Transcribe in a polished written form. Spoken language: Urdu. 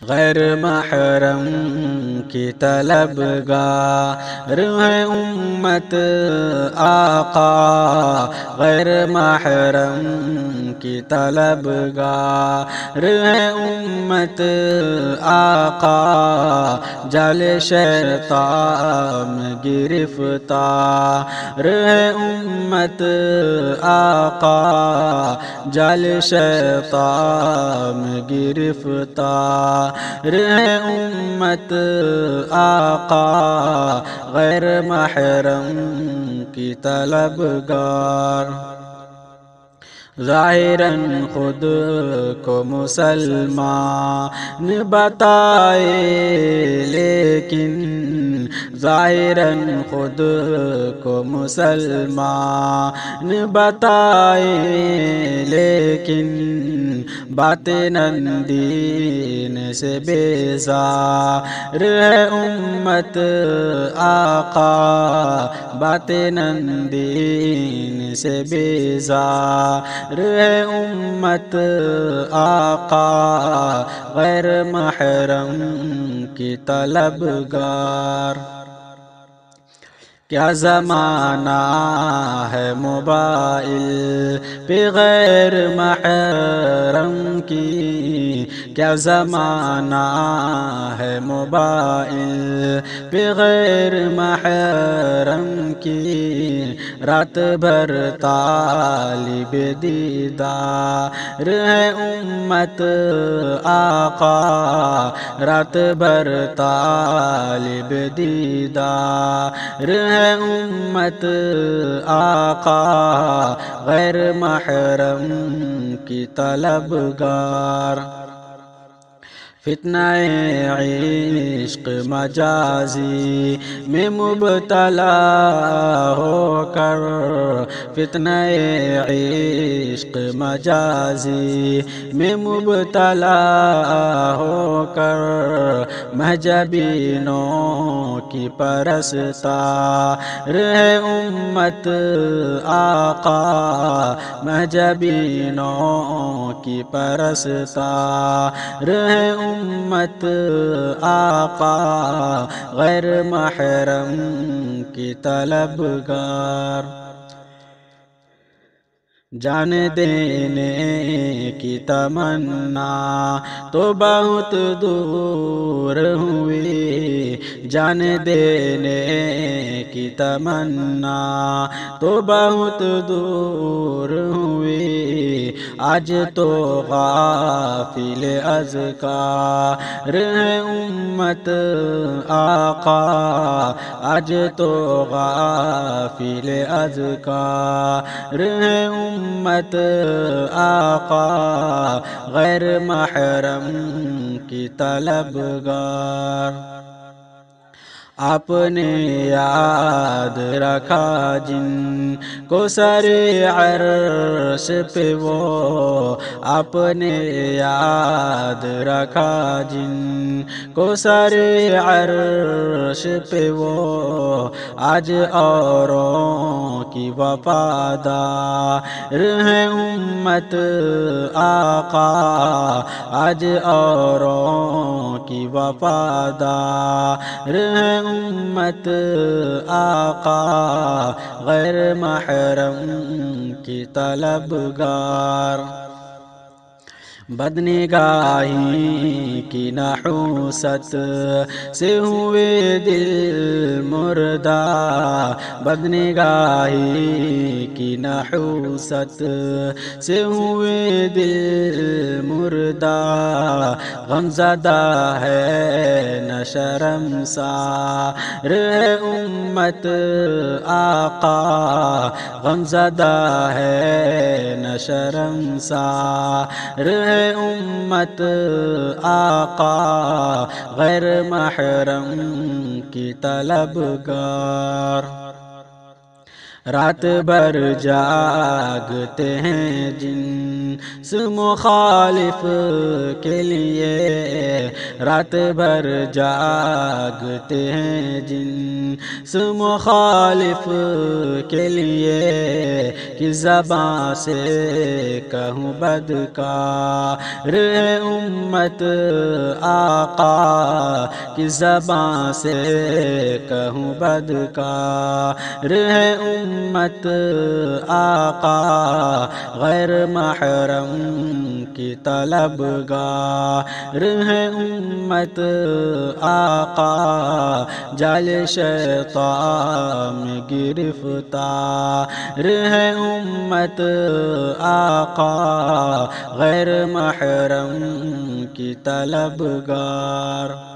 غیر محرم کی طلبگار ہے امت آقا، غیر محرم کی طلبگار ہے امت آقا، جال شیطان میں گرفتار ہے امت آقا، جال شیطان میں گرفتار ہے امت آقا، غیر محرم کی طلبگار۔ ظاہراً خود کو مسلمان بتائے لیکن، ظاہراً خود کو مسلمان بتائے لیکن، باطناً دین سے بیزار ہے امت آقا، باطناً دین سے بیزار ہے امت آقا، غیر محرم کی طلبگار۔ کیا زمانہ ہے موبائل پہ غیر محرم کی، کیا زمانہ ہے موبائل پہ غیر محرم کی، رات بھر طالب دیدار ہے امت آقا، رات بھر طالب دیدار ہے امت آقا، غیر محرم کی طلبگار۔ فتنہ عشق مجازی میں مبتلا ہو کر، فتنہ عشق مجازی میں مبتلا ہو کر، مہجبینوں کی پرستار ہے امت آقا، مہجبینوں کی پرستار ہے امت آقا، غیر محرم کی طلبگار۔ جان دینے کی تمنا تو بہت دور ہوئی، جان دینے کی تمنا تو بہت دور ہوئی، آج تو غافل اذکار ہے امت آقا، آج تو غافل اذکار ہے امت آقا، غیر محرم کی طلبگار۔ آپ نے یاد رکھا جن کو سر عرش پہ وہ، آپ نے یاد رکھا جن کو سر عرش پہ وہ، آج اوروں کی وفادار ہے امت آقا، آج اوروں کی وفادار ہے امت آقا، غیر محرم کی طلبگار۔ بدنگاہی کی نحوست سے ہوئے دل مردہ، بدنگاہی کی نحوست سے ہوئے دل مردہ، غمزدہ ہے نہ شرمسار ہے امت آقا، غمزدہ ہے نہ شرمسار ہے امت آقا، غیر محرم کی طلبگار۔ رات بھر جاگتے ہیں جن مخالف کے لیے رات بھر جاگتے ہیں جن مخالف کے لیے کس زبان سے کہوں بدکار ہے امت آقا، کس زبان سے کہوں بدکار ہے امت آقا، غیر محرم کی طلبگار ہے امت آقا، جال شیطان میں گرفتار ہے امت آقا، غیر محرم کی طلبگار۔